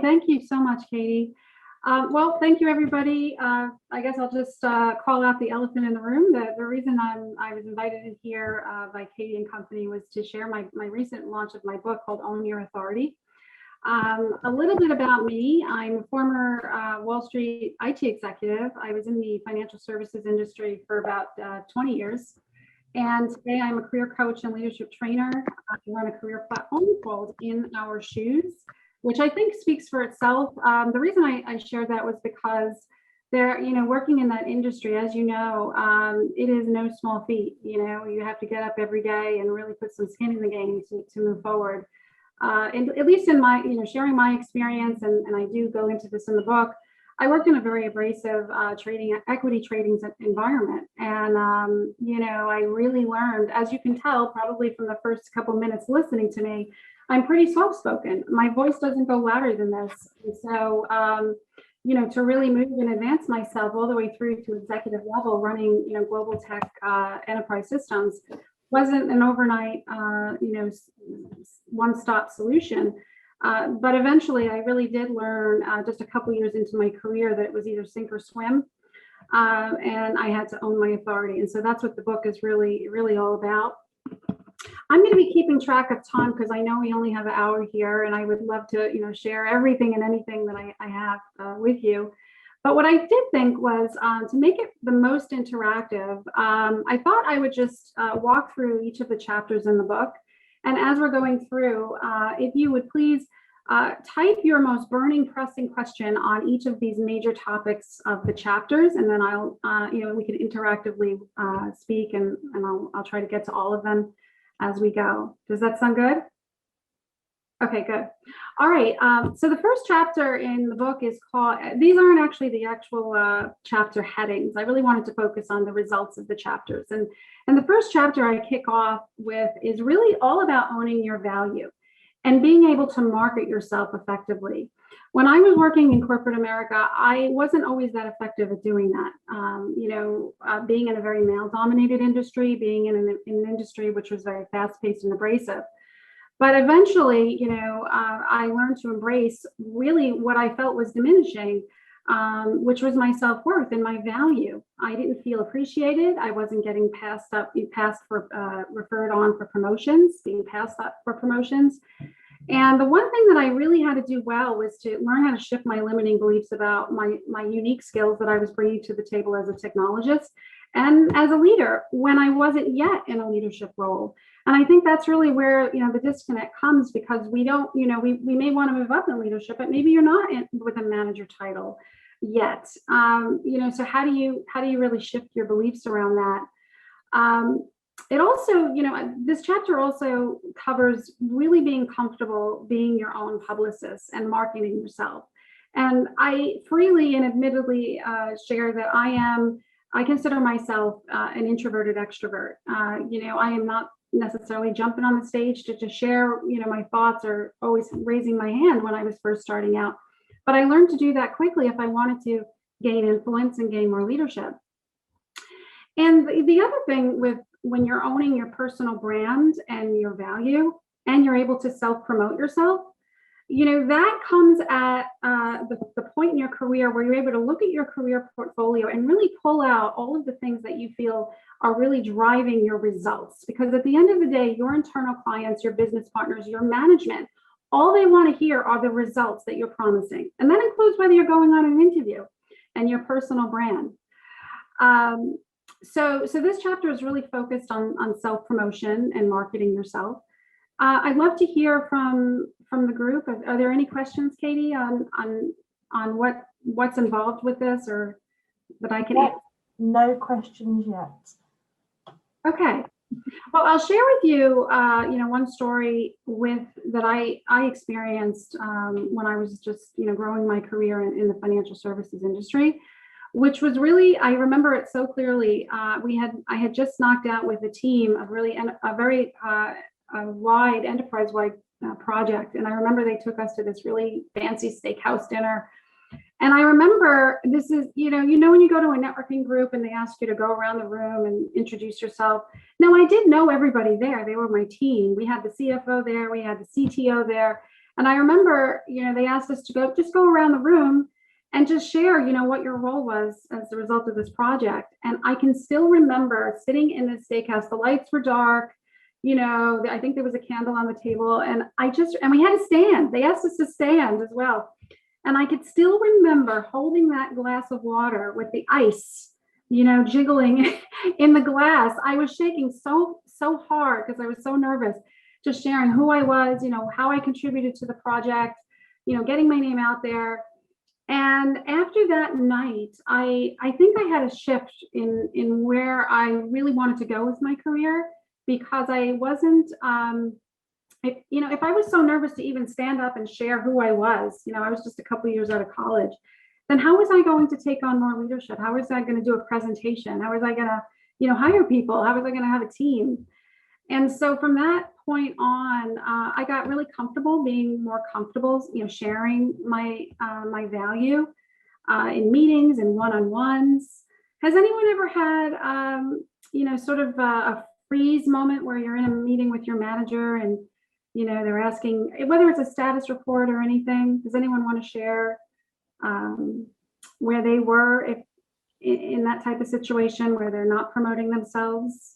Thank you so much, Katie. Well, thank you, everybody. I guess I'll just call out the elephant in the room. The reason I was invited in here by Katie and company was to share my recent launch of my book called Own Your Authority. A little bit about me. I'm a former Wall Street IT executive. I was in the financial services industry for about 20 years. And today I'm a career coach and leadership trainer. I run a career platform called In Our Shoes, which I think speaks for itself. The reason I shared that was because working in that industry, as you know, it is no small feat. You have to get up every day and really put some skin in the game to move forward. And at least in my, sharing my experience, and I do go into this in the book, I worked in a very abrasive equity trading environment. And, I really learned, as you can tell, probably from the first couple minutes listening to me, I'm pretty soft-spoken. My voice doesn't go louder than this. And so, to really move and advance myself all the way through to executive level, running, global tech enterprise systems wasn't an overnight, one-stop solution. But eventually I really did learn just a couple years into my career that it was either sink or swim. And I had to own my authority. And so that's what the book is really, really all about. I'm going to be keeping track of time because I know we only have an hour here, and I would love to, share everything and anything that I have with you. But what I did think was to make it the most interactive, I thought I would just walk through each of the chapters in the book. And as we're going through, if you would please type your most burning, pressing question on each of these major topics of the chapters, and then I'll, we can interactively speak, and I'll try to get to all of them as we go. Does that sound good? Okay, good. All right. So the first chapter in the book is called, these aren't actually the actual chapter headings. I really wanted to focus on the results of the chapters. And the first chapter I kick off with is really all about owning your value and being able to market yourself effectively. When I was working in corporate America, I wasn't always that effective at doing that. Being in a very male-dominated industry, being in an industry which was very fast-paced and abrasive. But eventually, I learned to embrace really what I felt was diminishing, which was my self-worth and my value. I didn't feel appreciated. I wasn't getting referred on for promotions, being passed up for promotions. And the one thing that I really had to do well was to learn how to shift my limiting beliefs about my unique skills that I was bringing to the table as a technologist and as a leader when I wasn't yet in a leadership role. And I think that's really where, the disconnect comes, because we don't, we may want to move up in leadership, but maybe you're not with a manager title yet. So how do you really shift your beliefs around that? It also, this chapter also covers really being comfortable being your own publicist and marketing yourself. And I freely and admittedly share that I consider myself an introverted extrovert. I am not necessarily jumping on the stage to share, my thoughts, or always raising my hand when I was first starting out. But I learned to do that quickly if I wanted to gain influence and gain more leadership. And the other thing when you're owning your personal brand and your value, and you're able to self-promote yourself, that comes at the point in your career where you're able to look at your career portfolio and really pull out all of the things that you feel are really driving your results. Because at the end of the day, your internal clients, your business partners, your management, all they want to hear are the results that you're promising. And that includes whether you're going on an interview and your personal brand. So this chapter is really focused on self-promotion and marketing yourself. I'd love to hear from the group. Are there any questions, Katie, on what's involved with this, or that I can answer? No questions yet. Okay. Well, I'll share with you, one story that I experienced when I was just, growing my career in the financial services industry, which was really, I remember it so clearly. I had just knocked out with a team of really a very wide, enterprise-wide project. And I remember they took us to this really fancy steakhouse dinner. And I remember this is, when you go to a networking group and they ask you to go around the room and introduce yourself. Now, I did know everybody there. They were my team. We had the CFO there. We had the CTO there. And I remember, they asked us to just go around the room and just share, what your role was as a result of this project. And I can still remember sitting in the steakhouse, the lights were dark, I think there was a candle on the table, and we had to stand. They asked us to stand as well. And I could still remember holding that glass of water with the ice, jiggling in the glass. I was shaking so hard because I was so nervous, just sharing who I was, how I contributed to the project, getting my name out there. And after that night, I think I had a shift in where I really wanted to go with my career, because I wasn't, if I was so nervous to even stand up and share who I was, I was just a couple of years out of college, then how was I going to take on more leadership? How was I going to do a presentation? How was I going to, hire people? How was I going to have a team? And so from that point on, I got really comfortable being more comfortable, sharing my value in meetings and one-on-ones. Has anyone ever had, sort of a freeze moment where you're in a meeting with your manager and, they're asking, whether it's a status report or anything, does anyone want to share where they were in that type of situation where they're not promoting themselves?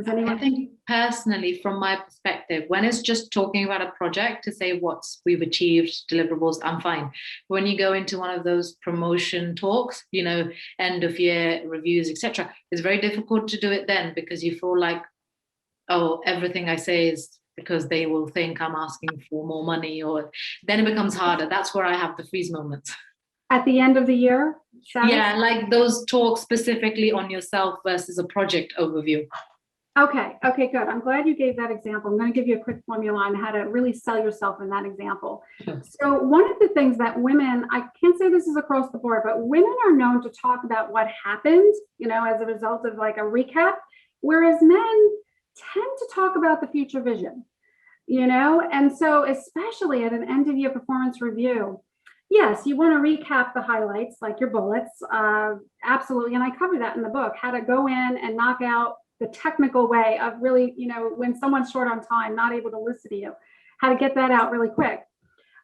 I think personally, from my perspective, when it's just talking about a project to say what we've achieved, deliverables, I'm fine. When you go into one of those promotion talks, end of year reviews, etc., it's very difficult to do it then, because you feel like, oh, everything I say is because they will think I'm asking for more money, or then it becomes harder. That's where I have the freeze moments. At the end of the year? Yeah, like those talks specifically on yourself versus a project overview. Okay, good. I'm glad you gave that example. I'm going to give you a quick formula on how to really sell yourself in that example. So one of the things that women, I can't say this is across the board, but women are known to talk about what happened, as a result of like a recap, whereas men tend to talk about the future vision, and so especially at an end of year performance review, yes, you want to recap the highlights, like your bullets, absolutely. And I cover that in the book, how to go in and knock out the technical way of really, when someone's short on time, not able to listen to you, how to get that out really quick.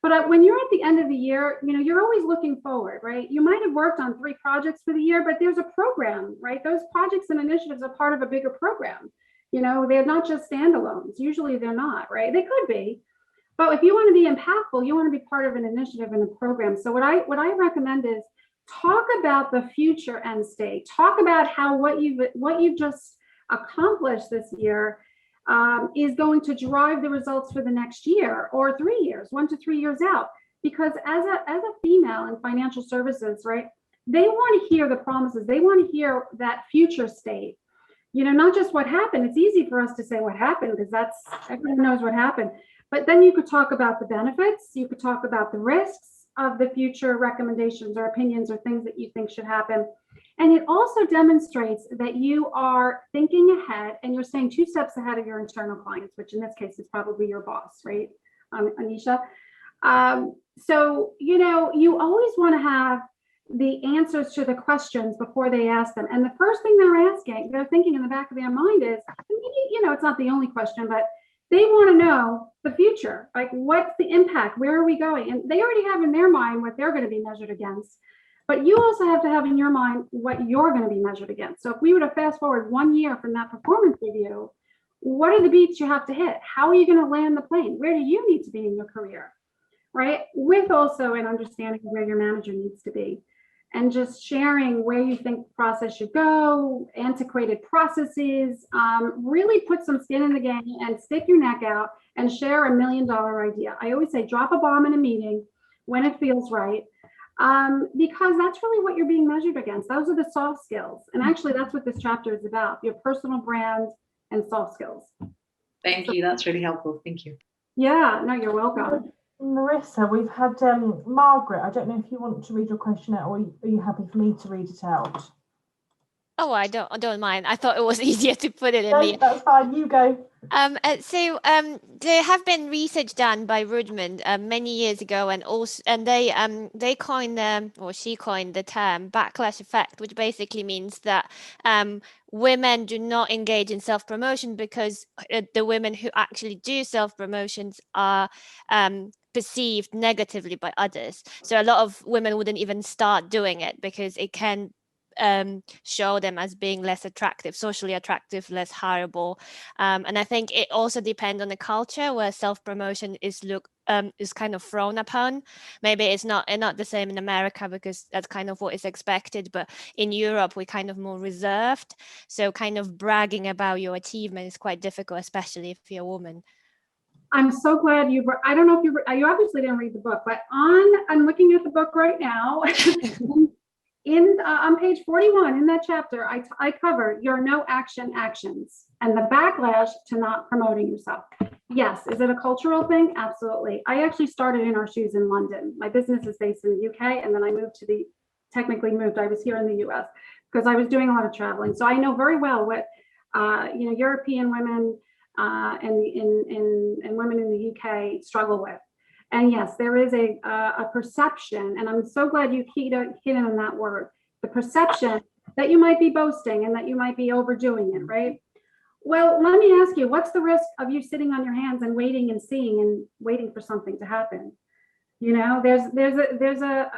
But when you're at the end of the year, you're always looking forward, right? You might have worked on 3 projects for the year, but there's a program, right? Those projects and initiatives are part of a bigger program. They're not just standalones. Usually they're not, right? They could be. But if you want to be impactful, you want to be part of an initiative and a program. So what I recommend is talk about the future end state. Talk about how what you've just accomplished this year is going to drive the results for the next year or 3 years, 1 to 3 years out. Because as a female in financial services, right, they want to hear the promises. They want to hear that future state. Not just what happened. It's easy for us to say what happened because everyone knows what happened. But then you could talk about the benefits. You could talk about the risks of the future recommendations or opinions or things that you think should happen. And it also demonstrates that you are thinking ahead and you're staying 2 steps ahead of your internal clients, which in this case is probably your boss, right, Anisha? So, you always want to have the answers to the questions before they ask them. And the first thing they're thinking in the back of their mind is, maybe, it's not the only question, but they want to know the future, like what's the impact? Where are we going? And they already have in their mind what they're going to be measured against. But you also have to have in your mind what you're going to be measured against. So if we were to fast forward 1 year from that performance review, what are the beats you have to hit? How are you going to land the plane? Where do you need to be in your career, right? With also an understanding of where your manager needs to be. And just sharing where you think the process should go, antiquated processes, really put some skin in the game and stick your neck out and share $1 million idea. I always say drop a bomb in a meeting when it feels right, because that's really what you're being measured against. Those are the soft skills. And actually that's what this chapter is about, your personal brand and soft skills. Thank you. That's really helpful. Thank you. Yeah, no, you're welcome. Marisa, we've had Margaret. I don't know if you want to read your question out, or are you happy for me to read it out? Oh, I don't mind. I thought it was easier to put it in No, the. that's fine. You go. There have been research done by Rudman many years ago, and they coined or she coined the term backlash effect, which basically means that women do not engage in self-promotion because the women who actually do self-promotions are perceived negatively by others. So a lot of women wouldn't even start doing it because it can show them as being less attractive, socially attractive, less hireable. And I think it also depends on the culture where self-promotion is kind of frowned upon. Maybe it's not the same in America because that's kind of what is expected, but in Europe we're kind of more reserved. So kind of bragging about your achievement is quite difficult, especially if you're a woman. I'm so glad I don't know if you obviously didn't read the book, but I'm looking at the book right now. On page 41 in that chapter, I cover your no action actions and the backlash to not promoting yourself. Yes, is it a cultural thing? Absolutely. I actually started in our shoes in London. My business is based in the UK, and then I I was here in the US because I was doing a lot of traveling. So I know very well what European women and women in the UK struggle with. And yes, there is a perception, and I'm so glad you hit in on that word, the perception that you might be boasting and that you might be overdoing it, right? Well, let me ask you, what's the risk of you sitting on your hands and waiting and seeing and waiting for something to happen? There's a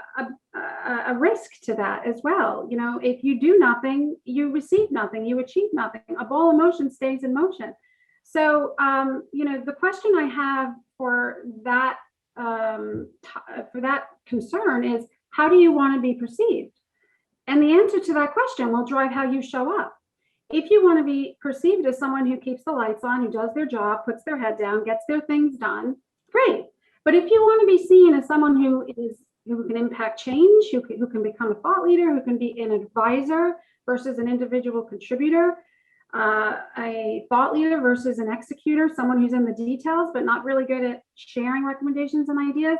risk to that as well. If you do nothing, you receive nothing, you achieve nothing. A ball of motion stays in motion. So, the question I have for that concern is, how do you want to be perceived? And the answer to that question will drive how you show up. If you want to be perceived as someone who keeps the lights on, who does their job, puts their head down, gets their things done, great. But if you want to be seen as someone who can impact change, who can become a thought leader, who can be an advisor versus an individual contributor, a thought leader versus an executor, someone who's in the details but not really good at sharing recommendations and ideas,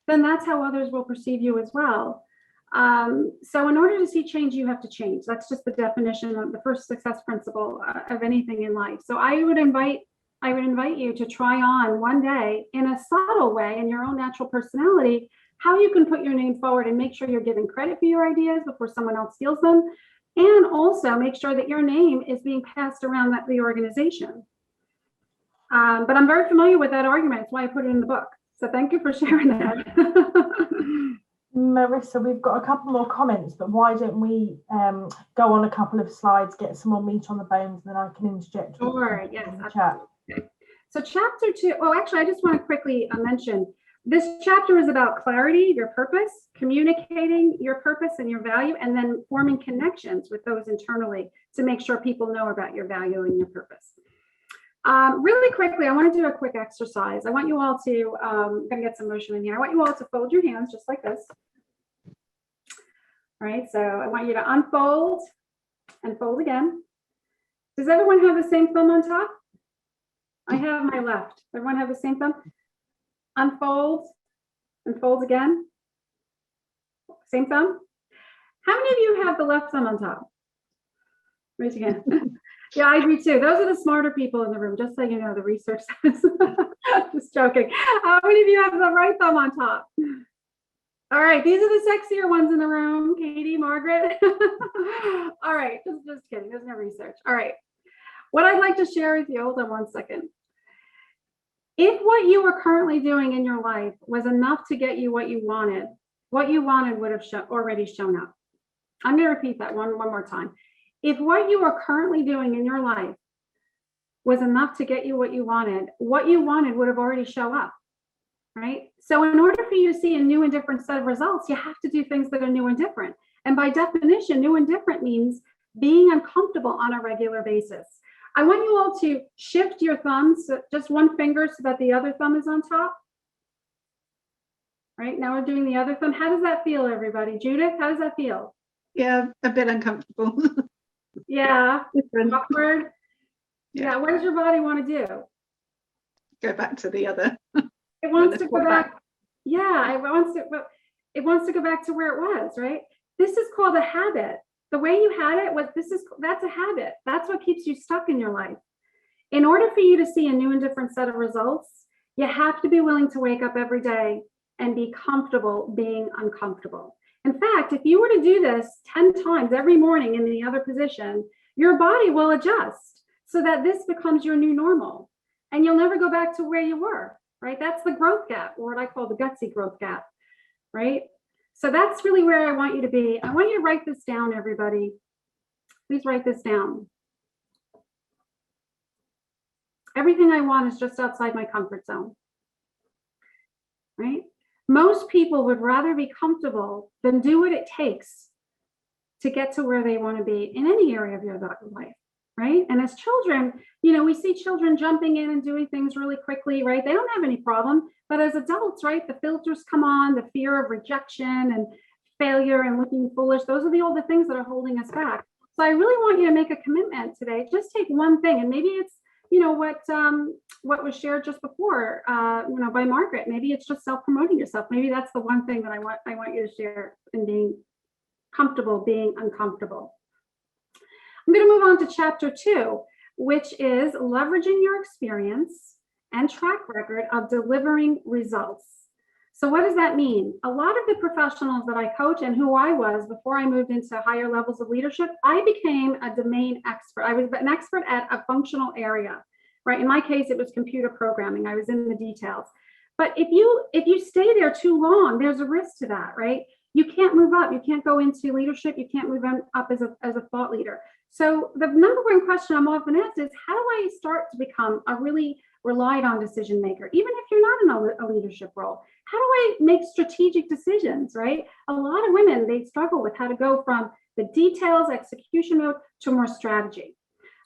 then that's how others will perceive you as well. So in order to see change, you have to change. That's just the definition of the first success principle of anything in life. So I would invite you to try on one day in a subtle way, in your own natural personality, how you can put your name forward and make sure you're giving credit for your ideas before someone else steals them. And also make sure that your name is being passed around the organization. But I'm very familiar with that argument. That's why I put it in the book. So thank you for sharing that. Marisa, we've got a couple more comments, but why don't we go on a couple of slides, get some more meat on the bones, and then I can interject. Sure, yes. In the chat. Okay. So chapter 2, actually, I just want to quickly mention, this chapter is about clarity, your purpose, communicating your purpose and your value, and then forming connections with those internally to make sure people know about your value and your purpose. Really quickly, I want to do a quick exercise. I want you all to, I'm going to get some motion in here. I want you all to fold your hands just like this. All right, so I want you to unfold and fold again. Does everyone have the same thumb on top? I have my left. Everyone have the same thumb? Unfold and fold again. Same thumb. How many of you have the left thumb on top? Raise your hand. Yeah, I do too. Those are the smarter people in the room, just so you know, the research says. Just joking. How many of you have the right thumb on top? All right, these are the sexier ones in the room. Katie, Margaret. All right, just kidding. There's no research. All right. What I'd like to share with you, hold on one second. If what you were currently doing in your life was enough to get you what you wanted would have already shown up. I'm going to repeat that one more time. If what you are currently doing in your life was enough to get you what you wanted would have already shown up, right? So in order for you to see a new and different set of results, you have to do things that are new and different. And by definition, new and different means being uncomfortable on a regular basis. I want you all to shift your thumbs, just one finger so that the other thumb is on top. Right, now we're doing the other thumb. How does that feel, everybody? Judith, how does that feel? Yeah, a bit uncomfortable. Yeah, awkward. Yeah, what does your body want to do? Go back to the other. It wants to go back. Yeah, it wants to go back to where it was, right? This is called a habit. The way you had it was, that's a habit. That's what keeps you stuck in your life. In order for you to see a new and different set of results, you have to be willing to wake up every day and be comfortable being uncomfortable. In fact, if you were to do this 10 times every morning in the other position, your body will adjust so that this becomes your new normal. And you'll never go back to where you were, right? That's the growth gap, or what I call the gutsy growth gap, right? So that's really where I want you to be. I want you to write this down, everybody. Please write this down. Everything I want is just outside my comfort zone, right? Most people would rather be comfortable than do what it takes to get to where they want to be in any area of your life, right? And as children, we see children jumping in and doing things really quickly, right? They don't have any problem. But as adults, right, the filters come on, the fear of rejection and failure and looking foolish. Those are all the things that are holding us back. So I really want you to make a commitment today. Just take one thing, and maybe it's what was shared just before, by Margaret. Maybe it's just self-promoting yourself. Maybe that's the one thing that I want you to share in being comfortable, being uncomfortable. I'm going to move on to chapter 2, which is leveraging your experience and track record of delivering results. So what does that mean? A lot of the professionals that I coach, and who I was before I moved into higher levels of leadership, I became a domain expert. I was an expert at a functional area, right? In my case, it was computer programming. I was in the details. But if you stay there too long, there's a risk to that, right? You can't move up. You can't go into leadership. You can't move up as a thought leader. So the number one question I'm often asked is, how do I start to become a really relied on decision maker, even if you're not in a leadership role? How do I make strategic decisions, right? A lot of women, they struggle with how to go from the details, execution mode, to more strategy,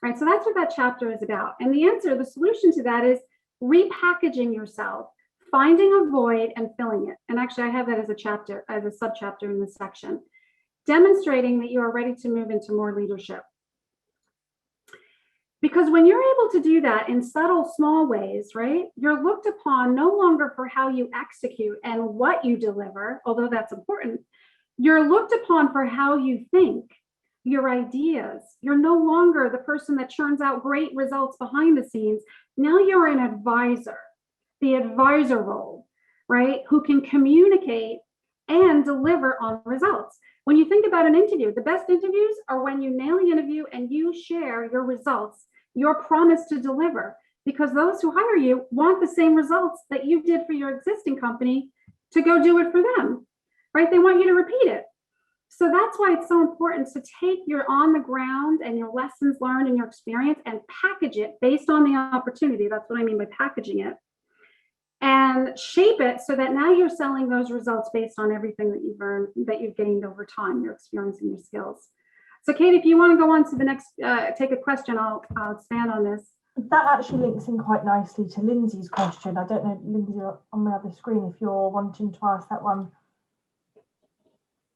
right? So that's what that chapter is about. And the solution to that is repackaging yourself, finding a void and filling it. And actually, I have that as a subchapter in this section, demonstrating that you are ready to move into more leadership. Because when you're able to do that in subtle, small ways, right, you're looked upon no longer for how you execute and what you deliver, although that's important. You're looked upon for how you think, your ideas. You're no longer the person that churns out great results behind the scenes. Now you're an advisor, the advisor role, right, who can communicate and deliver on results. When you think about an interview, the best interviews are when you nail the interview and you share your results, your promise to deliver, because those who hire you want the same results that you did for your existing company to go do it for them, right? They want you to repeat it. So that's why it's so important to take your on the ground and your lessons learned and your experience and package it based on the opportunity. That's what I mean by packaging it. And shape it so that now you're selling those results based on everything that you've earned, that you've gained over time, your experience and your skills. So Kate, if you want to go on to the next, take a question, I'll expand on this. That actually links in quite nicely to Lindsay's question. I don't know, Lindsay, on the other screen, if you're wanting to ask that one.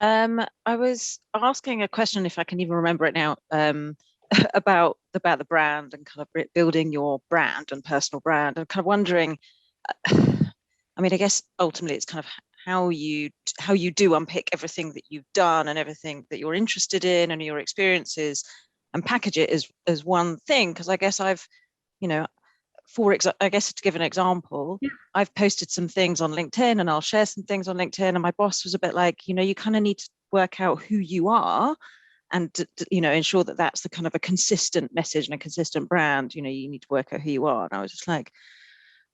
I was asking a question, if I can even remember it now, about the brand and kind of building your brand and personal brand. I'm kind of wondering, I mean, I guess ultimately it's kind of how you do unpick everything that you've done and everything that you're interested in and your experiences and package it as one thing. Because I guess I've, I guess to give an example, yeah. I've posted some things on LinkedIn and I'll share some things on LinkedIn, and my boss was a bit like, you kind of need to work out who you are and ensure that that's the kind of a consistent message and a consistent brand. You need to work out who you are. And I was just like,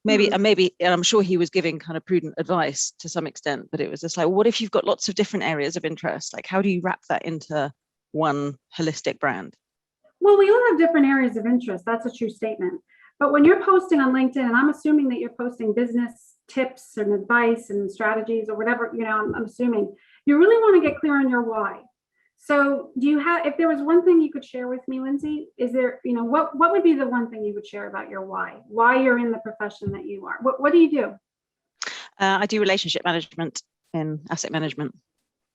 maybe, and I'm sure he was giving kind of prudent advice to some extent, but it was just like, what if you've got lots of different areas of interest? Like, how do you wrap that into one holistic brand? Well, we all have different areas of interest. That's a true statement. But when you're posting on LinkedIn, and I'm assuming that you're posting business tips and advice and strategies or whatever, I'm assuming you really want to get clear on your why. So do you have, if there was one thing you could share with me, Lindsay, is there, what would be the one thing you would share about your why you're in the profession that you are? What do you do? I do relationship management in asset management.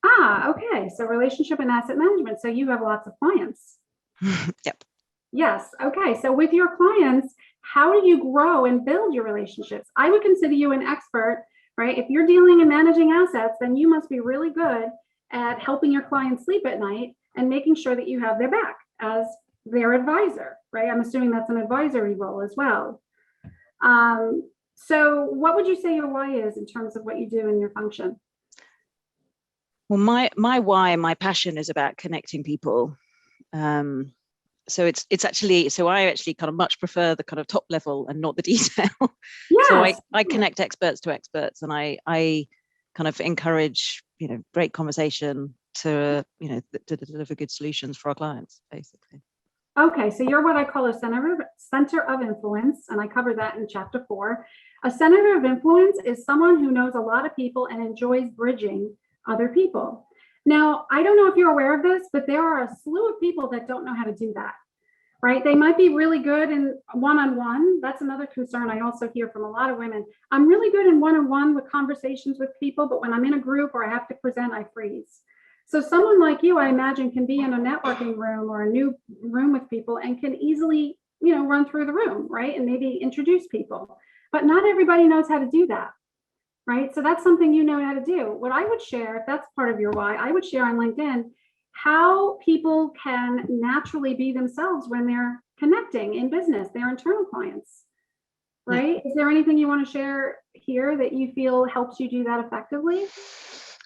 Ah, okay. So relationship and asset management. So you have lots of clients. Yep. Yes. Okay. So with your clients, how do you grow and build your relationships? I would consider you an expert, right? If you're dealing and managing assets, then you must be really good at helping your clients sleep at night and making sure that you have their back as their advisor, right? I'm assuming that's an advisory role as well. So what would you say your why is in terms of what you do in your function? Well, my why, my passion is about connecting people. So it's actually, so I actually kind of much prefer the kind of top level and not the detail. Yes. So I connect experts to experts, and I kind of encourage, great conversation to, to deliver good solutions for our clients, basically. Okay, so you're what I call a center of influence, and I cover that in chapter 4. A center of influence is someone who knows a lot of people and enjoys bridging other people. Now, I don't know if you're aware of this, but there are a slew of people that don't know how to do that, right? They might be really good in one-on-one. That's another concern I also hear from a lot of women. I'm really good in one-on-one with conversations with people, but when I'm in a group or I have to present, I freeze. So someone like you, I imagine, can be in a networking room or a new room with people and can easily, run through the room, right? And maybe introduce people. But not everybody knows how to do that, right? So that's something you know how to do. What I would share, if that's part of your why, I would share on LinkedIn how people can naturally be themselves when they're connecting in business, their internal clients, right? Yeah. Is there anything you want to share here that you feel helps you do that effectively?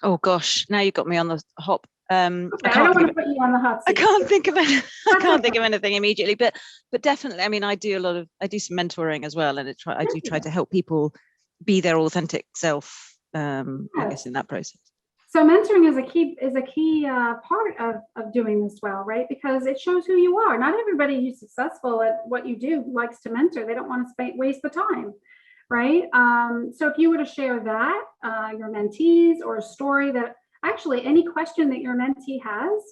Oh gosh, now you got me on the hop. Okay, I don't want to put you on the hot seat. I can't think of any, I can't think of anything immediately, but definitely, I mean, I do some mentoring as well, and I do try to help people be their authentic self. I guess in that process. So mentoring is a key part of doing this well, right? Because it shows who you are. Not everybody who's successful at what you do likes to mentor. They don't want to waste the time, right? So if you were to share that, your mentees, or a story that actually any question that your mentee has,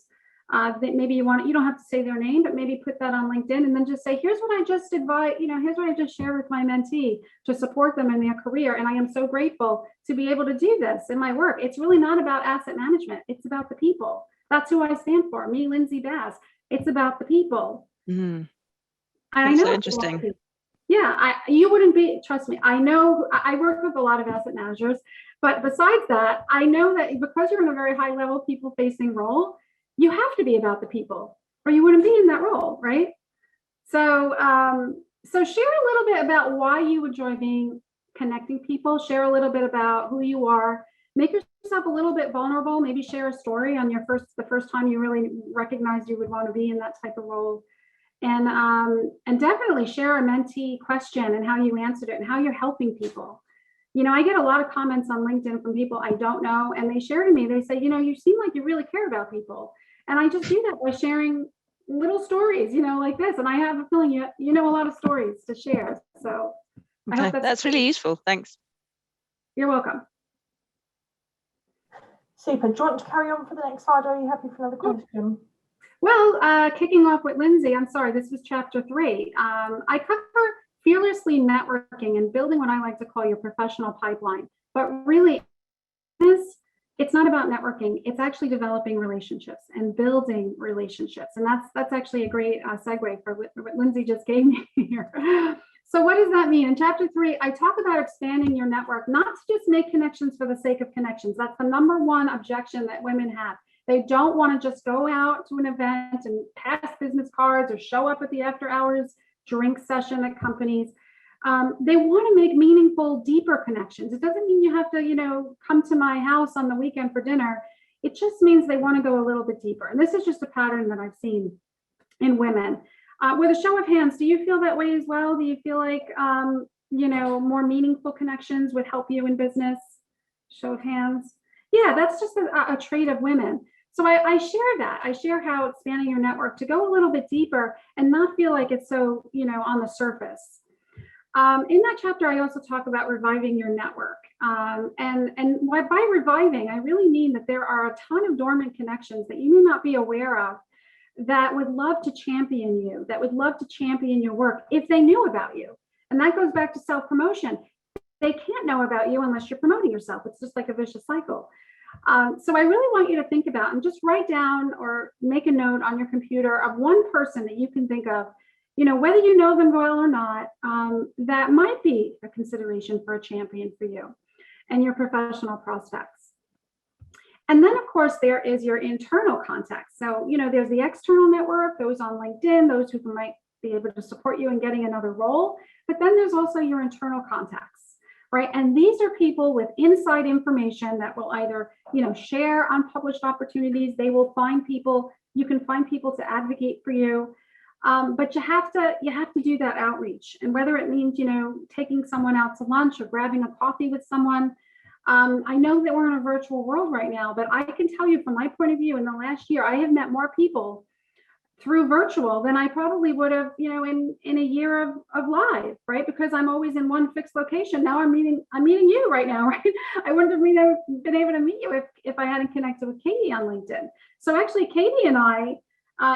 that maybe you don't have to say their name, but maybe put that on LinkedIn and then just say, here's what I just advise, here's what I just shared with my mentee to support them in their career. And I am so grateful to be able to do this in my work. It's really not about asset management. It's about the people. That's who I stand for. Me, Lindsay Bass. It's about the people. Mm-hmm. I know. So interesting. Yeah, you wouldn't be, trust me, I know I work with a lot of asset managers, but besides that, I know that because you're in a very high level people facing role, you have to be about the people or you wouldn't be in that role, right? So, so share a little bit about why you enjoy connecting people, share a little bit about who you are, make yourself a little bit vulnerable, maybe share a story on the first time you really recognized you would want to be in that type of role. And definitely share a mentee question and how you answered it and how you're helping people. I get a lot of comments on LinkedIn from people I don't know, and they share to me, they say, you seem like you really care about people. And I just do that by sharing little stories, like this. And I have a feeling you know a lot of stories to share. So okay. I hope that's really useful. Thanks. You're welcome. Super. Do you want to carry on for the next slide, or are you happy for another question? Well, kicking off with Lindsay, I'm sorry, this was chapter 3. I cover fearlessly networking and building what I like to call your professional pipeline. But really, it's not about networking. It's actually developing relationships and building relationships. And that's actually a great segue for what Lindsay just gave me here. So what does that mean? In chapter 3, I talk about expanding your network, not to just make connections for the sake of connections. That's the number one objection that women have. They don't want to just go out to an event and pass business cards or show up at the after hours drink session at companies. They want to make meaningful, deeper connections. It doesn't mean you have to, come to my house on the weekend for dinner. It just means they want to go a little bit deeper. And this is just a pattern that I've seen in women. With a show of hands, do you feel that way as well? Do you feel like, more meaningful connections would help you in business? Show of hands. Yeah, that's just a trait of women. So I share that. I share how expanding your network to go a little bit deeper and not feel like it's so, on the surface. In that chapter, I also talk about reviving your network. And by reviving, I really mean that there are a ton of dormant connections that you may not be aware of that would love to champion you, that would love to champion your work if they knew about you. And that goes back to self-promotion. They can't know about you unless you're promoting yourself. It's just like a vicious cycle. So I really want you to think about and just write down or make a note on your computer of one person that you can think of, whether you know them well or not, that might be a consideration for a champion for you and your professional prospects. And then, of course, there is your internal contacts. So, there's the external network, those on LinkedIn, those who might be able to support you in getting another role. But then there's also your internal contacts, right? And these are people with inside information that will either, share unpublished opportunities. They will find people. You can find people to advocate for you. But you have to do that outreach. And whether it means, taking someone out to lunch or grabbing a coffee with someone. I know that we're in a virtual world right now, but I can tell you from my point of view, in the last year, I have met more people through virtual than I probably would have, in a year of live, right? Because I'm always in one fixed location. Now I'm meeting you right now, right? I wouldn't have been able to meet you if I hadn't connected with Katie on LinkedIn. So actually, Katie and I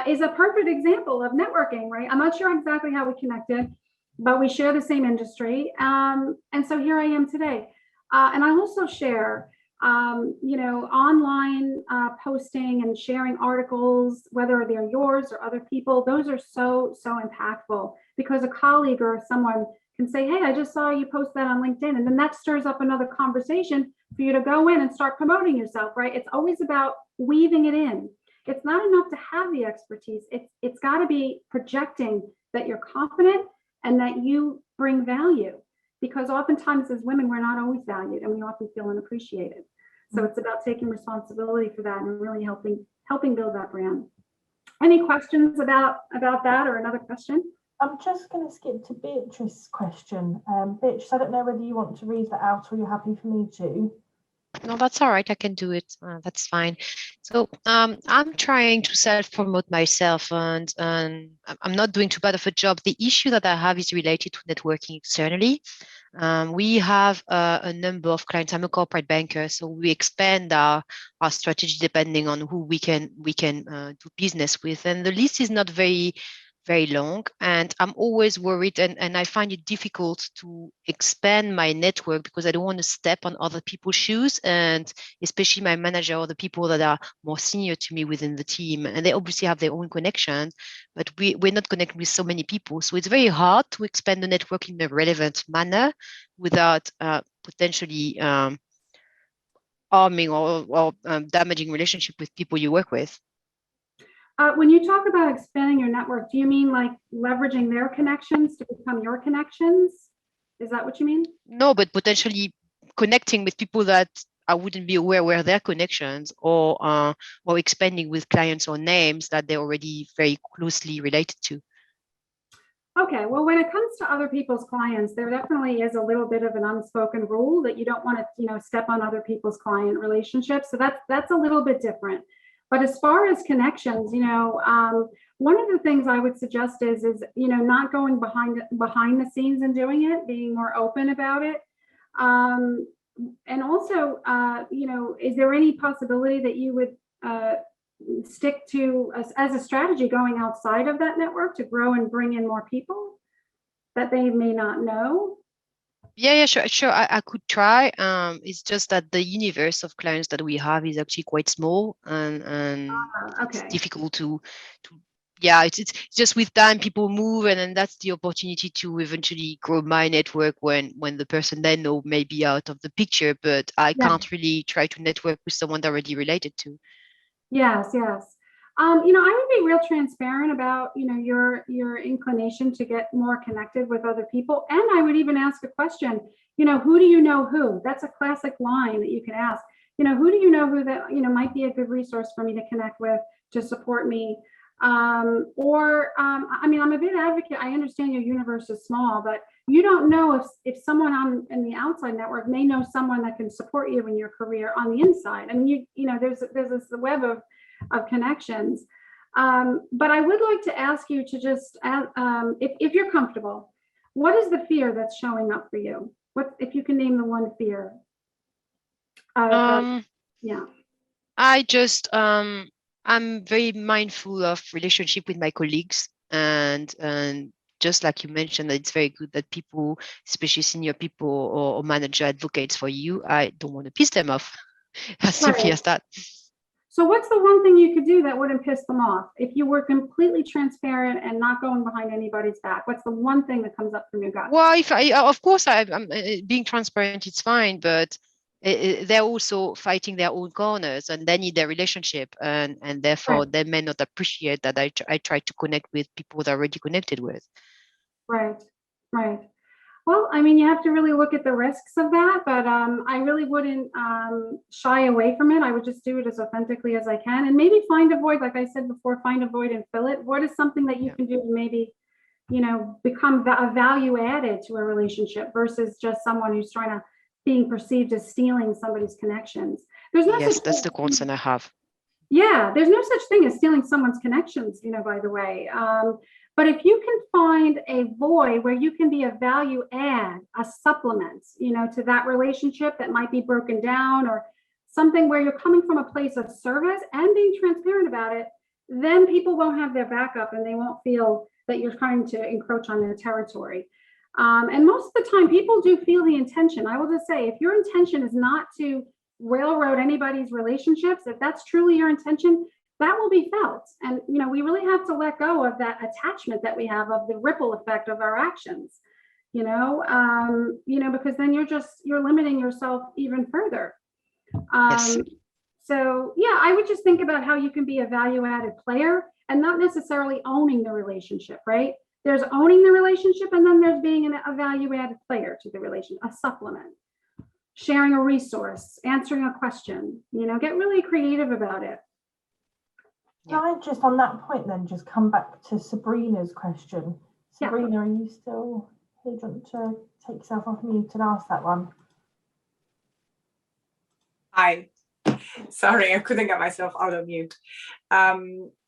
is a perfect example of networking, right? I'm not sure exactly how we connected, but we share the same industry. And so here I am today. And I also share, online posting and sharing articles, whether they're yours or other people. Those are so impactful, because a colleague or someone can say, hey, I just saw you post that on LinkedIn. And then that stirs up another conversation for you to go in and start promoting yourself, right? It's always about weaving it in. It's not enough to have the expertise. It's got to be projecting that you're confident and that you bring value. Because oftentimes as women, we're not always valued and we often feel unappreciated. So it's about taking responsibility for that and really helping build that brand. Any questions about that, or another question? I'm just going to skip to Beatrice's question. Beatrice, I don't know whether you want to read that out or you're happy for me to. No, that's all right. I can do it. That's fine. So I'm trying to self-promote myself, and I'm not doing too bad of a job. The issue that I have is related to networking externally. We have a number of clients. I'm a corporate banker, so we expand our strategy depending on who we can do business with. And the list is not very long, and I'm always worried, and I find it difficult to expand my network because I don't want to step on other people's shoes, and especially my manager or the people that are more senior to me within the team, and they obviously have their own connections, but we're not connected with so many people. So it's very hard to expand the network in a relevant manner without potentially harming or damaging relationship with people you work with. When you talk about expanding your network, do you mean like leveraging their connections to become your connections? Is that what you mean? No, but potentially connecting with people that I wouldn't be aware were their connections, or expanding with clients or names that they're already very closely related to. Okay, well, when it comes to other people's clients, there definitely is a little bit of an unspoken rule that you don't want to, step on other people's client relationships. So that's a little bit different. But as far as connections, one of the things I would suggest is not going behind the scenes and doing it, being more open about it. And also, is there any possibility that you would stick to as a strategy going outside of that network to grow and bring in more people that they may not know? Yeah, sure. I could try. It's just that the universe of clients that we have is actually quite small, and Okay. it's difficult to. Yeah, it's just with time people move, and then that's the opportunity to eventually grow my network when the person they know may be out of the picture. But I can't really try to network with someone they're already related to. Yes. I would be real transparent about, your inclination to get more connected with other people. And I would even ask a question, who do you know who? That's a classic line that you can ask, who do you know who that, might be a good resource for me to connect with to support me? I'm a big advocate. I understand your universe is small, but you don't know if someone in the outside network may know someone that can support you in your career on the inside. I mean, there's this web of connections. But I would like to ask you to just, if you're comfortable, what is the fear that's showing up for you? What, if you can name the one fear? Yeah. I just, I'm very mindful of relationship with my colleagues, and just like you mentioned, that it's very good that people, especially senior people or manager advocates for you. I don't want to piss them off. As simply as that. So what's the one thing you could do that wouldn't piss them off? If you were completely transparent and not going behind anybody's back, what's the one thing that comes up from your gut? Well, of course, I'm being transparent, it's fine, but they're also fighting their own corners, and they need their relationship, and therefore Right. they may not appreciate that I try to connect with people they're already connected with. Right. Well, I mean, you have to really look at the risks of that, but I really wouldn't shy away from it. I would just do it as authentically as I can, and maybe find a void, like I said before, find a void and fill it. What is something that you can do to maybe, become a value added to a relationship versus just someone who's being perceived as stealing somebody's connections. There's no Yes, that's the concern I have. Yeah, there's no such thing as stealing someone's connections, by the way. But if you can find a void where you can be a value add, a supplement, to that relationship that might be broken down, or something where you're coming from a place of service and being transparent about it, then people won't have their backup and they won't feel that you're trying to encroach on their territory. And most of the time, people do feel the intention. I will just say, if your intention is not to railroad anybody's relationships, if that's truly your intention, that will be felt. And, we really have to let go of that attachment that we have of the ripple effect of our actions, because then you're limiting yourself even further. Yes. So yeah, I would just think about how you can be a value added player and not necessarily owning the relationship, right? There's owning the relationship, and then there's being a value added player to the relationship, a supplement, sharing a resource, answering a question, get really creative about it. Can I just, on that point then, just come back to Sabrina's question? Sabrina, are you still here? Do you want to take yourself off mute and ask that one? Hi. Sorry, I couldn't get myself out of mute.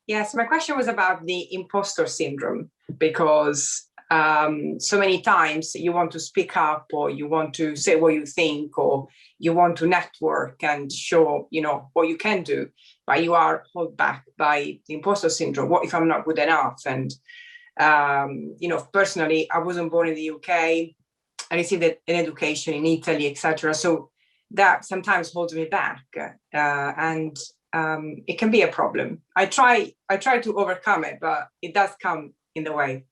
Yes, my question was about the impostor syndrome, because so many times you want to speak up, or you want to say what you think, or you want to network and show, what you can do, but you are held back by the impostor syndrome. What if I'm not good enough? And, personally, I wasn't born in the UK. I received an education in Italy, etc. So that sometimes holds me back, and it can be a problem. I try to overcome it, but it does come in the way.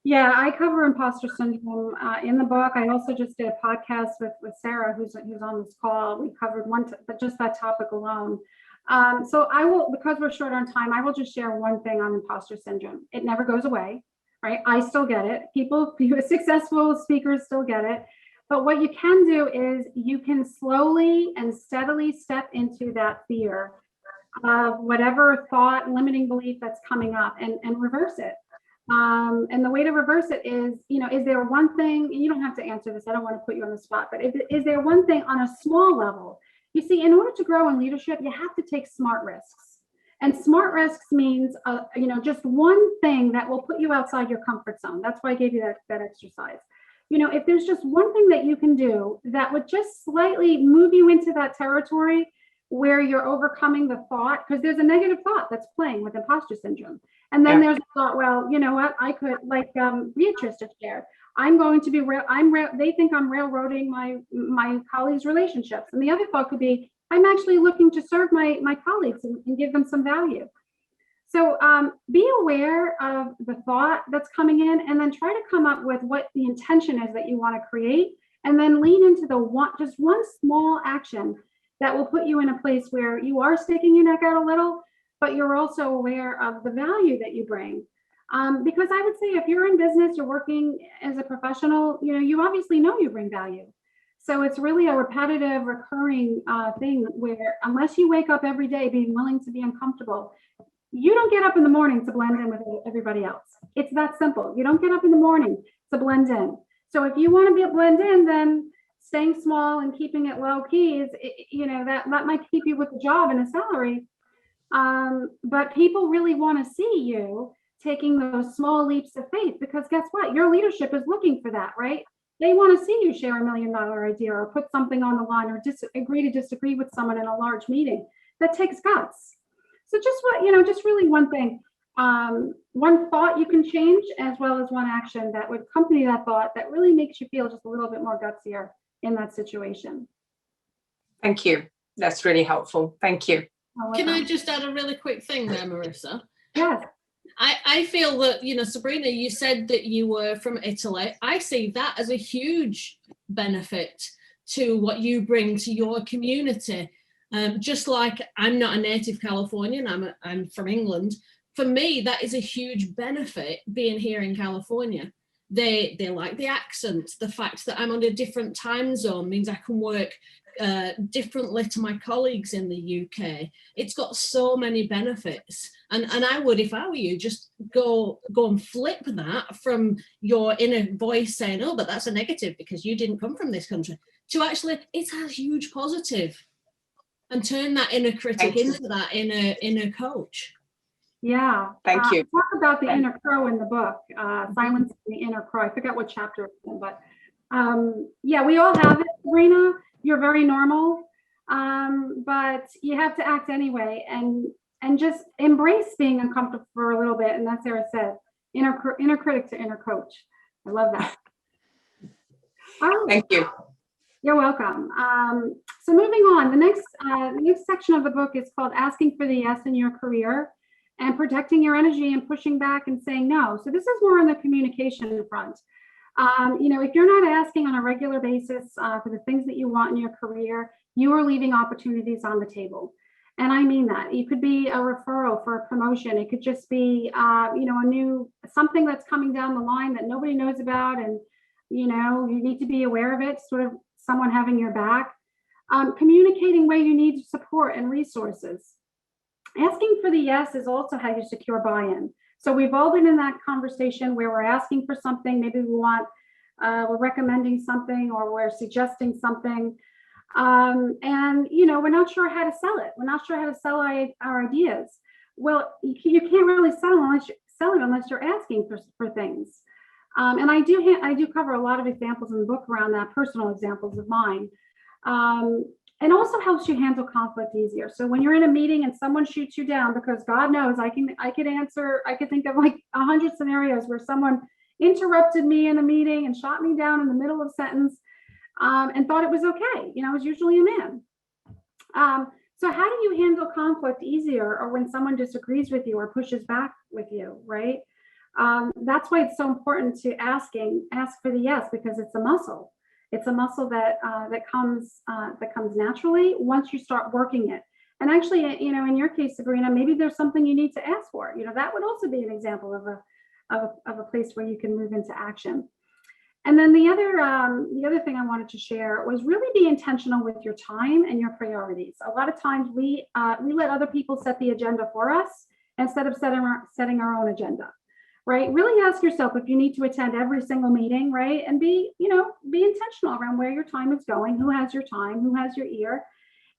Yeah, I cover imposter syndrome in the book. I also just did a podcast with Sarah, who's on this call. We covered just that topic alone. So I will, because we're short on time, I will just share one thing on imposter syndrome. It never goes away, right? I still get it. Successful speakers still get it. But what you can do is you can slowly and steadily step into that fear of whatever thought, limiting belief that's coming up, and reverse it. And the way to reverse it is, is there one thing, you don't have to answer this, I don't want to put you on the spot, but is there one thing on a small level? You see, in order to grow in leadership, you have to take smart risks. And smart risks means, just one thing that will put you outside your comfort zone. That's why I gave you that exercise. If there's just one thing that you can do that would just slightly move you into that territory where you're overcoming the thought, because there's a negative thought that's playing with imposter syndrome. And then there's a thought, well, you know what, I could, like Beatrice just shared, I'm going to be, they think I'm railroading my colleagues' relationships. And the other thought could be, I'm actually looking to serve my colleagues and give them some value. So be aware of the thought that's coming in, and then try to come up with what the intention is that you want to create, and then lean into just one small action that will put you in a place where you are sticking your neck out a little, but you're also aware of the value that you bring. Because I would say, if you're in business, you're working as a professional, you obviously know you bring value. So it's really a repetitive, recurring thing where, unless you wake up every day being willing to be uncomfortable, you don't get up in the morning to blend in with everybody else. It's that simple. You don't get up in the morning to blend in. So if you want to blend in, then staying small and keeping it low key is, that might keep you with a job and a salary. But people really want to see you taking those small leaps of faith, because guess what? Your leadership is looking for that, right? They want to see you share $1 million idea, or put something on the line, or agree to disagree with someone in a large meeting. That takes guts. So just really one thing, one thought you can change, as well as one action that would accompany that thought, that really makes you feel just a little bit more gutsier in that situation. Thank you. That's really helpful. Thank you. Can I just add a really quick thing there, Marisa? Yes. I feel that, Sabrina, you said that you were from Italy. I see that as a huge benefit to what you bring to your community. Just like I'm not a native Californian, I'm from England. For me, that is a huge benefit being here in California. They like the accent. The fact that I'm on a different time zone means I can work differently to my colleagues in the UK. It's got so many benefits. And I would, if I were you, just go and flip that from your inner voice saying, oh, but that's a negative because you didn't come from this country, to actually, it's a huge positive. And turn that inner critic into that inner coach. Yeah. Thank you. Talk about the inner crow in the book, Silencing the Inner Crow. I forget what chapter it's in, but yeah, we all have it, Sabrina. You're very normal, but you have to act anyway, and just embrace being uncomfortable for a little bit. And that's Sarah said, inner critic to inner coach. I love that. Thank you. You're welcome. So moving on, the next section of the book is called Asking for the Yes in Your Career and Protecting Your Energy and Pushing Back and Saying No. So this is more on the communication front. If you're not asking on a regular basis for the things that you want in your career, you are leaving opportunities on the table. And I mean that. It could be a referral for a promotion. It could just be, something that's coming down the line that nobody knows about, and you need to be aware of it, sort of someone having your back. Communicating where you need support and resources. Asking for the yes is also how you secure buy-in. So we've all been in that conversation where we're asking for something, maybe we're recommending something, or we're suggesting something, and we're not sure how to sell it. We're not sure how to sell our ideas. Well, you can't really sell it unless you're asking for things. And I do cover a lot of examples in the book around that, personal examples of mine. And also helps you handle conflict easier. So when you're in a meeting and someone shoots you down, because God knows I could think of like 100 scenarios where someone interrupted me in a meeting and shot me down in the middle of a sentence, and thought it was okay. It was usually a man. So how do you handle conflict easier, or when someone disagrees with you or pushes back with you, right? That's why it's so important to ask for the yes, because it's a muscle. It's a muscle that comes naturally once you start working it. And actually, in your case, Sabrina, maybe there's something you need to ask for. That would also be an example of a place where you can move into action. And then the other thing I wanted to share was really be intentional with your time and your priorities. A lot of times we let other people set the agenda for us instead of setting our own agenda. Right? Really ask yourself if you need to attend every single meeting, right? And be intentional around where your time is going, who has your time, who has your ear.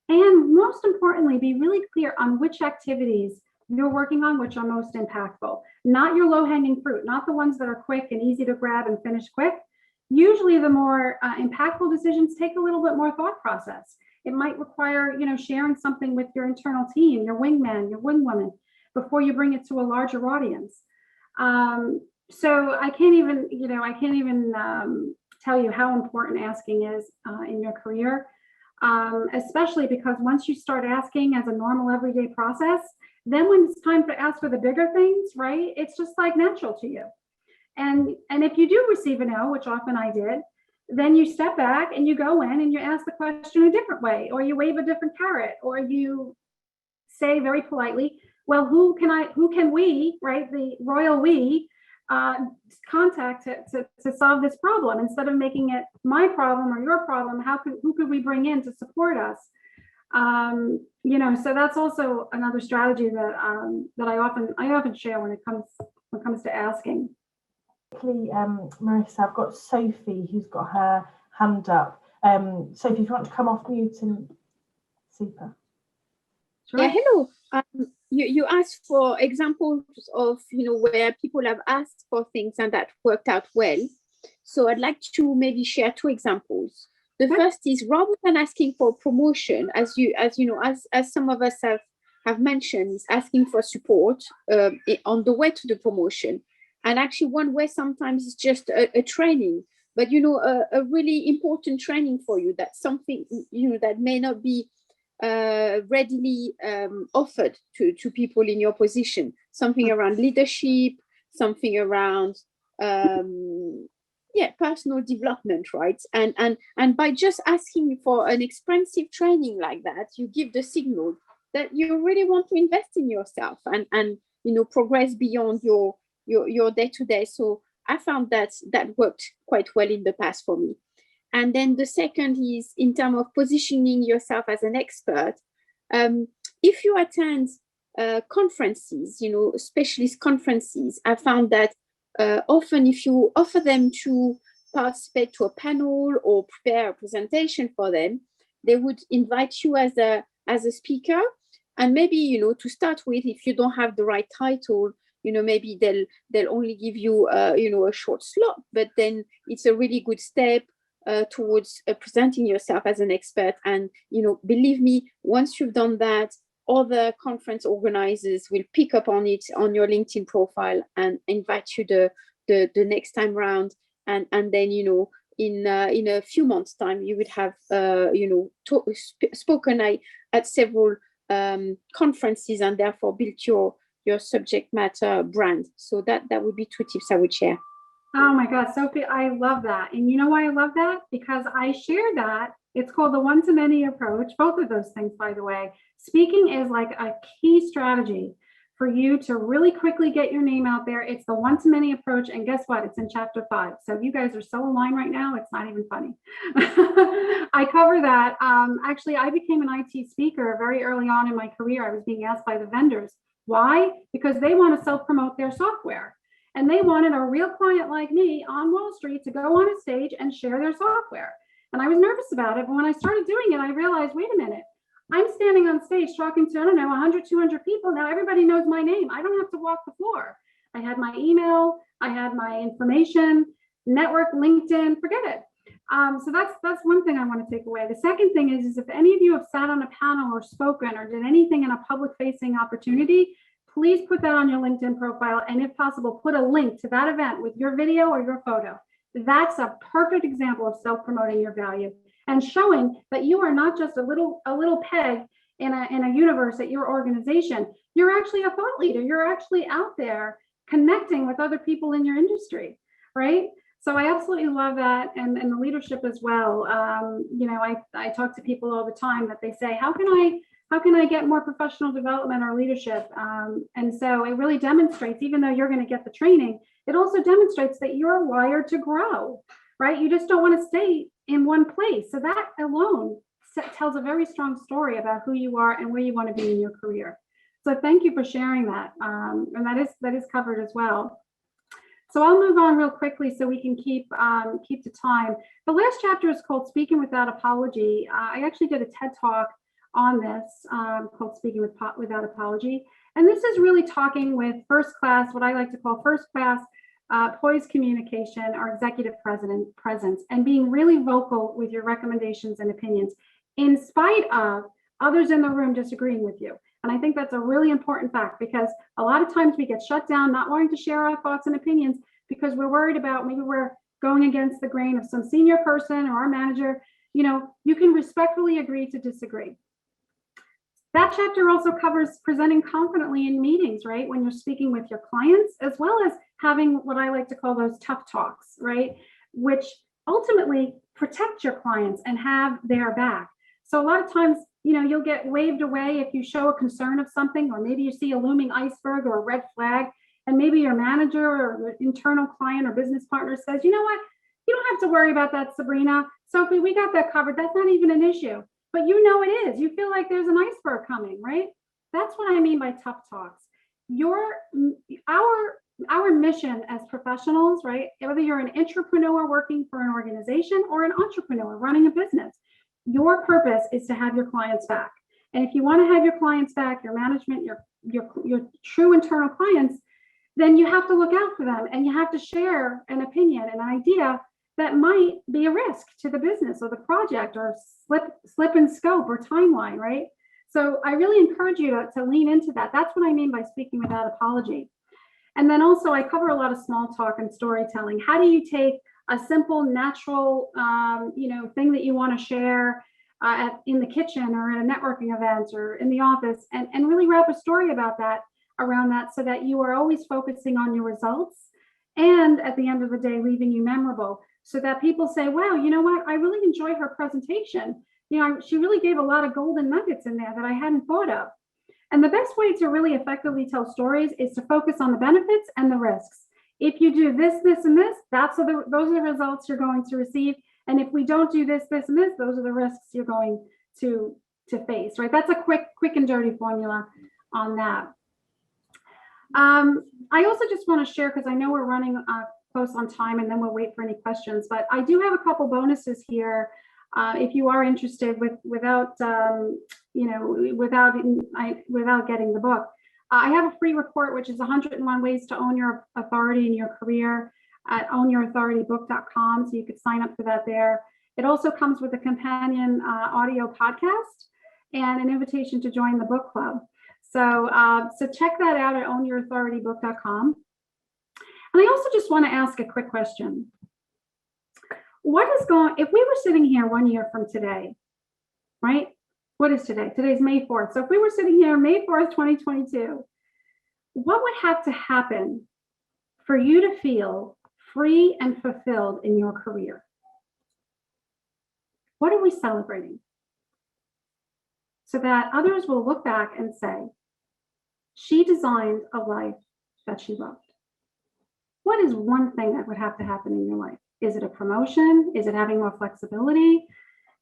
And most importantly, be really clear on which activities you're working on, which are most impactful. Not your low-hanging fruit, not the ones that are quick and easy to grab and finish quick. Usually the more impactful decisions take a little bit more thought process. It might require, sharing something with your internal team, your wingman, your wingwoman, before you bring it to a larger audience. So I can't even tell you how important asking is in your career, especially because once you start asking as a normal everyday process, then when it's time to ask for the bigger things, right, it's just like natural to you. And if you do receive a no, which often I did, then you step back and you go in and you ask the question a different way, or you wave a different carrot, or you say very politely, well, who can we, right, the royal we, contact to solve this problem, instead of making it my problem or your problem? Who could we bring in to support us? So that's also another strategy that I often share when it comes to asking. Marisa, I've got Sophie who's got her hand up. Sophie, if you want to come off mute, and super. Sure. Yeah, hello. You asked for examples of where people have asked for things and that worked out well. So I'd like to maybe share two examples. The first is, rather than asking for promotion, as some of us have mentioned, is asking for support on the way to the promotion. And actually, one way sometimes is just a training, but a really important training for you. That's something that may not be readily offered to people in your position. Something around leadership, something around personal development, right? And by just asking for an expensive training like that, you give the signal that you really want to invest in yourself and progress beyond your day-to-day. So I found that worked quite well in the past for me. And then the second is in terms of positioning yourself as an expert. If you attend conferences, specialist conferences, I found that often if you offer them to participate to a panel or prepare a presentation for them, they would invite you as a speaker. And maybe, to start with, if you don't have the right title, maybe they'll only give you, a short slot, but then it's a really good step towards presenting yourself as an expert. And, believe me, once you've done that, other conference organizers will pick up on it on your LinkedIn profile and invite you the next time round. And then, in a few months' time, you would have, spoken at several conferences and therefore built your subject matter brand. So that would be 2 tips I would share. Oh my God, Sophie, I love that. And you know why I love that? Because I share that. It's called the one-to-many approach. Both of those things, by the way. Speaking is like a key strategy for you to really quickly get your name out there. It's the one-to-many approach. And guess what? It's in chapter 5. So you guys are so aligned right now, it's not even funny. I cover that. Actually, I became an IT speaker very early on in my career. I was being asked by the vendors. Why? Because they want to self-promote their software. And they wanted a real client like me on Wall Street to go on a stage and share their software. And I was nervous about it. But when I started doing it, I realized, wait a minute, I'm standing on stage talking to, 100, 200 people. Now everybody knows my name. I don't have to walk the floor. I had my email, I had my information, network, LinkedIn, forget it. So that's one thing I want to take away. The second thing is if any of you have sat on a panel or spoken or did anything in a public facing opportunity, please put that on your LinkedIn profile. And if possible, put a link to that event with your video or your photo. That's a perfect example of self-promoting your value and showing that you are not just a little peg in a universe at your organization. You're actually a thought leader. You're actually out there connecting with other people in your industry, right? So I absolutely love that, and the leadership as well. I talk to people all the time that they say, how can I get more professional development or leadership? And so it really demonstrates, even though you're going to get the training, it also demonstrates that you're wired to grow, right? You just don't want to stay in one place. So that alone tells a very strong story about who you are and where you want to be in your career. So thank you for sharing that. And that is covered as well. So I'll move on real quickly so we can keep to time. The last chapter is called Speaking Without Apology. I actually did a TED Talk on this called Speaking Without Apology. And this is really talking with first class, what I like to call first class poised communication or executive presence, and being really vocal with your recommendations and opinions in spite of others in the room disagreeing with you. And I think that's a really important fact, because a lot of times we get shut down, not wanting to share our thoughts and opinions because we're worried about maybe we're going against the grain of some senior person or our manager. You can respectfully agree to disagree. That chapter also covers presenting confidently in meetings, right? When you're speaking with your clients, as well as having what I like to call those tough talks, right? Which ultimately protect your clients and have their back. So a lot of times, you'll get waved away if you show a concern of something, or maybe you see a looming iceberg or a red flag, and maybe your manager or your internal client or business partner says, you know what, you don't have to worry about that, Sabrina. Sophie, we got that covered. That's not even an issue. But it is. You feel like there's an iceberg coming, right? That's what I mean by tough talks. Our mission as professionals, right? Whether you're an entrepreneur working for an organization or an entrepreneur running a business, your purpose is to have your clients back. And if you want to have your clients back, your management, your true internal clients, then you have to look out for them, and you have to share an opinion, an idea that might be a risk to the business or the project, or slip in scope or timeline, right? So I really encourage you to lean into that. That's what I mean by speaking without apology. And then also I cover a lot of small talk and storytelling. How do you take a simple, natural, thing that you want to share in the kitchen or at a networking event or in the office, and really wrap a story about that, around that, so that you are always focusing on your results and at the end of the day, leaving you memorable so that people say, wow, you know what? I really enjoyed her presentation. You know, she really gave a lot of golden nuggets in there that I hadn't thought of. And the best way to really effectively tell stories is to focus on the benefits and the risks. If you do this, this, and this, those are the results you're going to receive. And if we don't do this, this, and this, those are the risks you're going to face, right? That's a quick and dirty formula on that. I also just want to share, because I know we're running close on time, and then we'll wait for any questions, but I do have a couple bonuses here. If you are interested without getting the book, I have a free report, which is 101 ways to own your authority in your career at ownyourauthoritybook.com. So you could sign up for that there. It also comes with a companion audio podcast and an invitation to join the book club. So check that out at ownyourauthoritybook.com. And I also just want to ask a quick question. If we were sitting here 1 year from today, right? What is today? Today's May 4th. So if we were sitting here May 4th, 2022, what would have to happen for you to feel free and fulfilled in your career? What are we celebrating? So that others will look back and say, she designed a life that she loved. What is one thing that would have to happen in your life? Is it a promotion? Is it having more flexibility?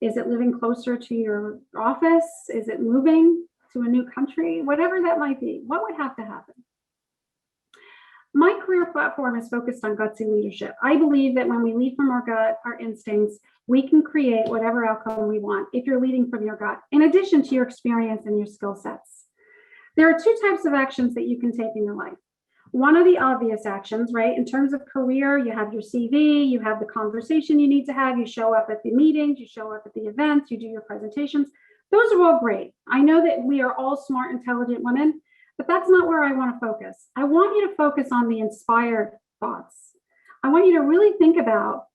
Is it living closer to your office? Is it moving to a new country? Whatever that might be, what would have to happen? My career platform is focused on gutsy leadership. I believe that when we lead from our gut, our instincts, we can create whatever outcome we want if you're leading from your gut, in addition to your experience and your skill sets. There are two types of actions that you can take in your life. One are the obvious actions, right? In terms of career, you have your CV, you have the conversation you need to have, you show up at the meetings, you show up at the events, you do your presentations. Those are all great. I know that we are all smart, intelligent women, but that's not where I want to focus. I want you to focus on the inspired thoughts. I want you to really think about,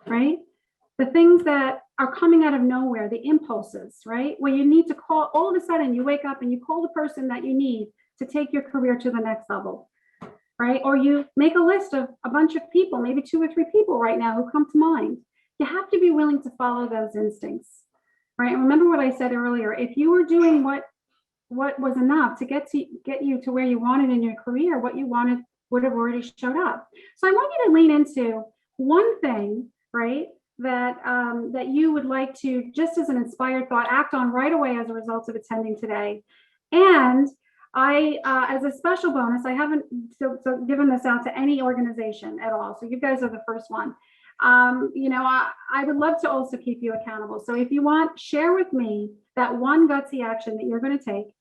right, the things that are coming out of nowhere, the impulses, right? Where you need to call, all of a sudden you wake up and you call the person that you need to take your career to the next level. Right? Or you make a list of a bunch of people, maybe 2 or 3 people right now who come to mind. You have to be willing to follow those instincts, right? And remember what I said earlier, if you were doing what was enough to get you to where you wanted in your career, what you wanted would have already showed up. So I want you to lean into one thing, right, that you would like to, just as an inspired thought, act on right away as a result of attending today. And I, as a special bonus, I haven't given this out to any organization at all. So you guys are the first one. I would love to also keep you accountable. So if you want, share with me that one gutsy action that you're going to take,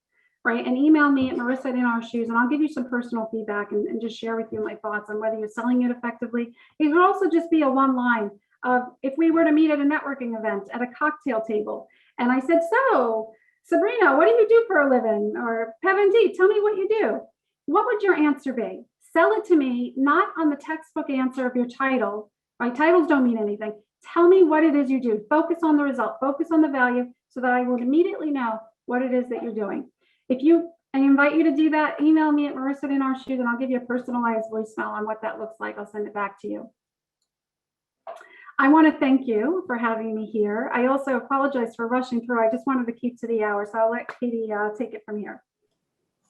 right? And email me at Marisa in Our Shoes, and I'll give you some personal feedback and just share with you my thoughts on whether you're selling it effectively. It would also just be a one line of, if we were to meet at a networking event at a cocktail table, and I said, so Sabrina, what do you do for a living? Or Pevandi, tell me what you do. What would your answer be? Sell it to me, not on the textbook answer of your title. My titles don't mean anything. Tell me what it is you do. Focus on the result, focus on the value, so that I will immediately know what it is that you're doing. I invite you to do that, email me at Marisa in Our Shoes, and I'll give you a personalized voicemail on what that looks like. I'll send it back to you. I want to thank you for having me here. I also apologize for rushing through. I just wanted to keep to the hour, so I'll let Katie take it from here.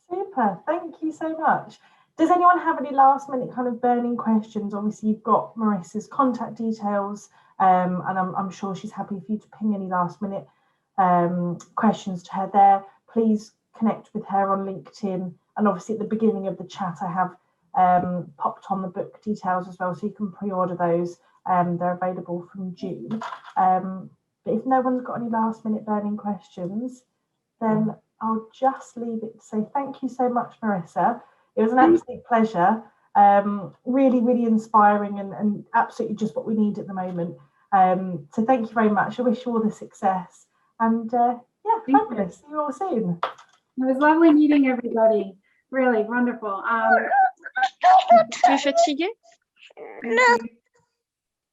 Super, thank you so much. Does anyone have any last minute kind of burning questions? Obviously, you've got Marisa's contact details, and I'm sure she's happy for you to ping any last minute questions to her there. Please connect with her on LinkedIn. And obviously at the beginning of the chat, I have popped on the book details as well, so you can pre-order those. They're available from June. But if no one's got any last minute burning questions, then I'll just leave it to say thank you so much, Marisa. It was an absolute pleasure. Really, really inspiring and absolutely just what we need at the moment. So thank you very much. I wish you all the success. And yeah, fabulous. See you all soon. It was lovely meeting everybody. Really wonderful.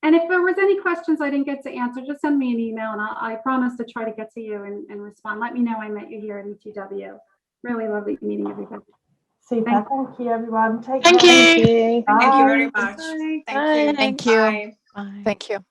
And if there was any questions I didn't get to answer, just send me an email, and I promise to try to get to you and respond. Let me know I met you here at E2W. Really lovely meeting everybody. Super. Thank you, everyone. Take Thank care. you. Thank you very Bye. much. Bye. Thank you. Thank you. Bye. Thank you.